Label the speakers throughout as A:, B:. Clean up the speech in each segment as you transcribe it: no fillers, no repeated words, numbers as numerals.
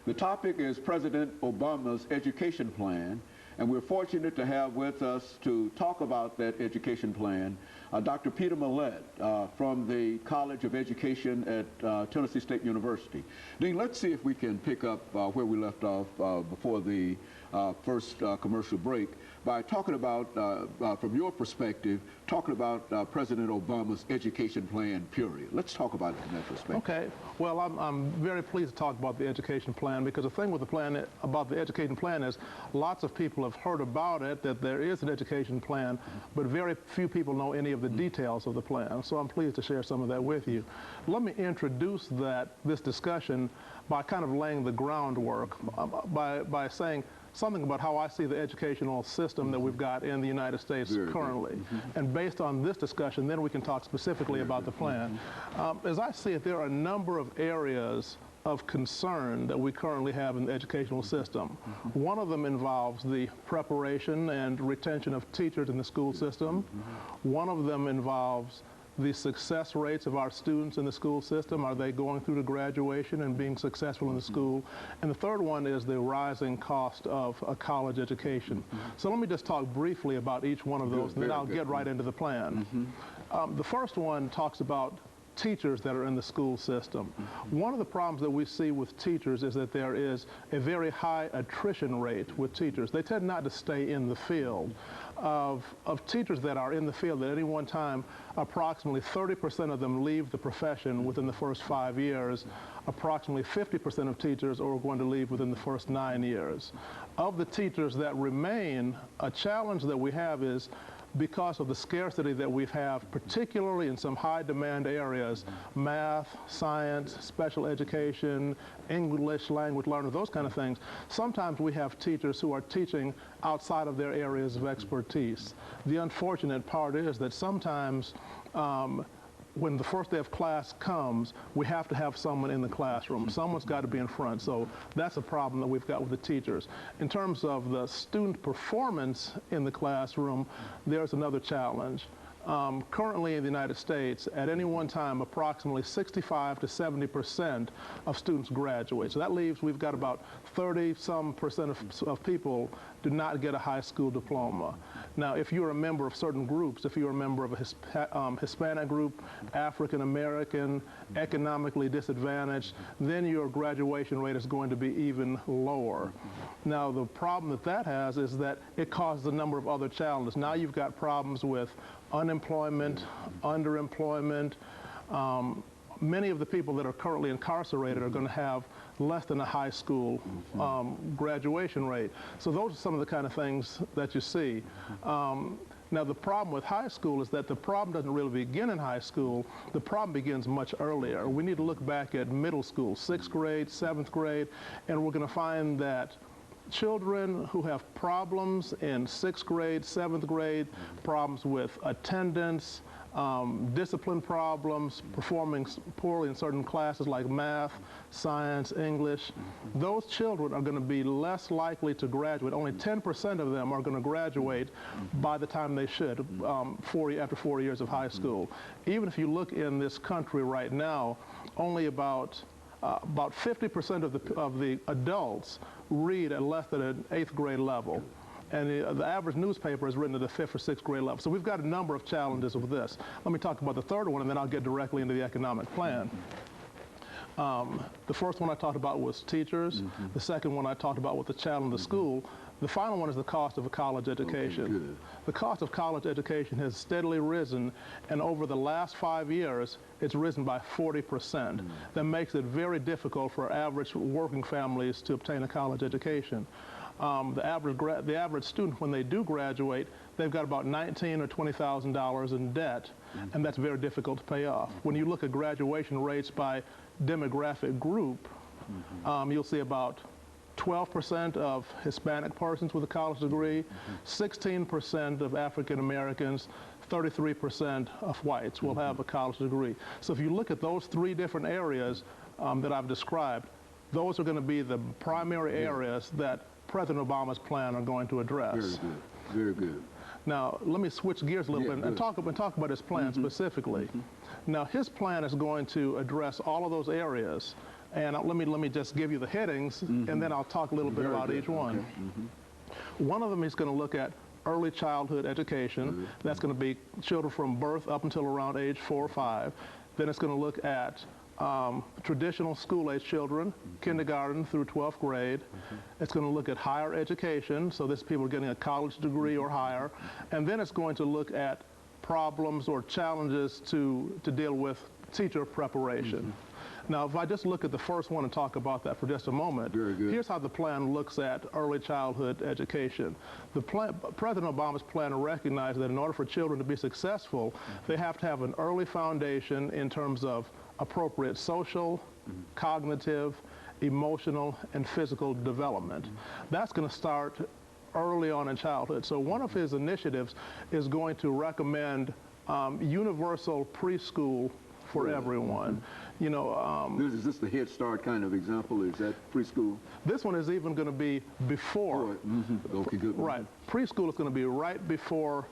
A: The topic is President Obama's education plan, and we're fortunate to have with us to talk about that education plan Dr. PMillet from the College of Education at Tennessee State University. Dean, let's see if we can pick up where we left off before the first commercial break by talking about, from your perspective, talking about President Obama's education plan, period. Let's talk about it from that perspective.
B: Okay. Well, I'm very pleased to talk about the education plan, because the thing with the plan, about the education plan, is lots of people have heard about it, that there is an education plan, but very few people know any of the details of the plan. So I'm pleased to share some of that with you. Let me introduce this discussion by kind of laying the groundwork, by saying something about how I see the educational system that we've got in the United States currently. And based on this discussion, then we can talk specifically about the plan. As I see it, there are a number of areas of concern that we currently have in the educational system. One of them involves the preparation and retention of teachers in the school system. One of them involves the success rates of our students in the school system. Are they going through to graduation and being successful in the school? And the third one is the rising cost of a college education. So let me just talk briefly about each one of those, and then I'll get right into the plan. The first one talks about teachers that are in the school system. One of the problems that we see with teachers is that there is a very high attrition rate with teachers. They tend not to stay in the field. Of teachers that are in the field at any one time, approximately 30% of them leave the profession within the first 5 years. Approximately 50% of teachers are going to leave within the first 9 years. Of the teachers that remain, a challenge that we have is, because of the scarcity that we have, particularly in some high demand areas, math, science, special education, English language learners, those kind of things, sometimes we have teachers who are teaching outside of their areas of expertise. The unfortunate part is that sometimes when the first day of class comes, we have to have someone in the classroom. Someone's got to be in front. So that's a problem that we've got with the teachers. In terms of the student performance in the classroom, there's another challenge. Currently in the United States, at any one time, approximately 65 to 70% of students graduate. So that leaves, we've got about 30-some% of people do not get a high school diploma. Now, if you're a member of certain groups, if you're a member of a Hispanic group, African American, economically disadvantaged, then your graduation rate is going to be even lower. Now, the problem that has is that it causes a number of other challenges. Now you've got problems with unemployment, underemployment. Many of the people that are currently incarcerated are going to have less than a high school graduation rate. So those are some of the kind of things that you see. Now, the problem with high school is that the problem doesn't really begin in high school. The problem begins much earlier. We need to look back at middle school, 6th grade, 7th grade, and we're going to find that children who have problems in 6th grade, 7th grade, problems with attendance, discipline problems, performing poorly in certain classes like math, science, English, those children are going to be less likely to graduate. Only 10% of them are going to graduate by the time they should, after 4 years of high school. Even if you look in this country right now, only about 50% of the adults read at less than an 8th grade level. And the average newspaper is written at the 5th or 6th grade level. So we've got a number of challenges with this. Let me talk about the third one, and then I'll get directly into the economic plan. The first one I talked about was teachers. The second one I talked about was the challenge of the school. The final one is the cost of a college education. The cost of college education has steadily risen, and over the last 5 years, it's risen by 40%. That makes it very difficult for average working families to obtain a college education. The average student, when they do graduate, they've got about $19,000 or $20,000 in debt, and that's very difficult to pay off. When you look at graduation rates by demographic group, you'll see about 12% of Hispanic persons with a college degree, 16% of African Americans, 33% of whites will have a college degree. So if you look at those three different areas that I've described, those are going to be the primary areas that President Obama's plan are going to address.
A: Very good. Very good.
B: Now, let me switch gears a little bit and talk about his plan specifically. Now, his plan is going to address all of those areas And let me just give you the headings, and then I'll talk a little bit about each one. Okay. One of them is going to look at early childhood education. That's going to be children from birth up until around age 4 or 5. Then it's going to look at traditional school-age children, kindergarten through 12th grade. It's going to look at higher education, so this is people getting a college degree or higher. And then it's going to look at problems or challenges to deal with teacher preparation. Now, if I just look at the first one and talk about that for just a moment, here's how the plan looks at early childhood education. President Obama's plan recognized that in order for children to be successful, they have to have an early foundation in terms of appropriate social, cognitive, emotional, and physical development. That's going to start early on in childhood. So one of his initiatives is going to recommend universal preschool for everyone. You know,
A: is this the Head Start kind of example? Is that preschool?
B: This one is even going to be before.
A: Okay, good.
B: Right. Preschool is going to be right before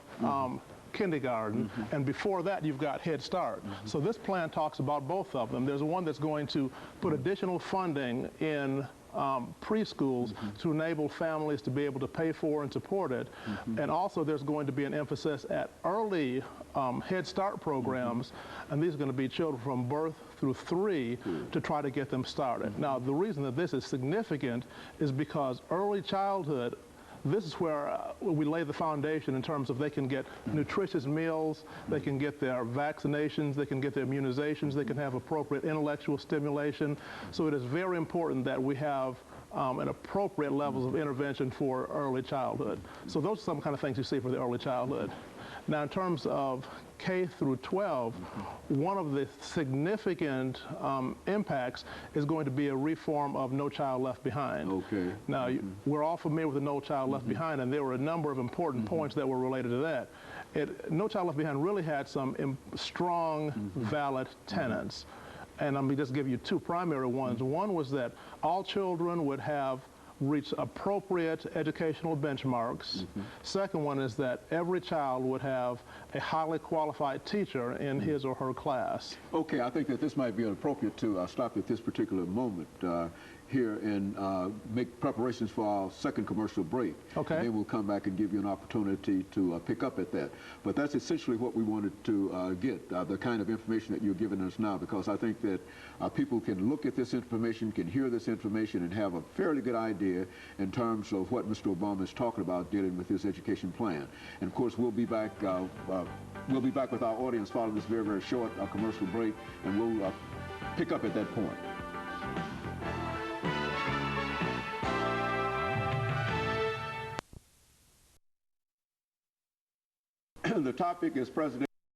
B: kindergarten, and before that you've got Head Start. So this plan talks about both of them. There's one that's going to put additional funding in preschools to enable families to be able to pay for and support it. And also there's going to be an emphasis at early Head Start programs, and these are going to be children from birth through 3 to try to get them started. Now, the reason that this is significant is because early childhood, this is where we lay the foundation in terms of they can get nutritious meals, they can get their vaccinations, they can get their immunizations, they can have appropriate intellectual stimulation. So it is very important that we have an appropriate levels of intervention for early childhood. So those are some kind of things you see for the early childhood. Now, in terms of K through 12, one of the significant impacts is going to be a reform of No Child Left Behind. Okay. Now, we're all familiar with the No Child Left Behind, and there were a number of important points that were related to that. No Child Left Behind really had some strong, valid tenets. And let me just give you 2 primary ones. One was that all children would have reach appropriate educational benchmarks. Second one is that every child would have a highly qualified teacher in his or her class.
A: Okay, I think that this might be appropriate to stop at this particular moment here and make preparations for our second commercial break. Okay. And then we'll come back and give you an opportunity to pick up at that. But that's essentially what we wanted to get, the kind of information that you're giving us now, because I think that people can look at this information, can hear this information, and have a fairly good idea in terms of what Mr. Obama is talking about dealing with his education plan. And of course, we'll be back with our audience following this very, very short commercial break, and we'll pick up at that point. The topic is President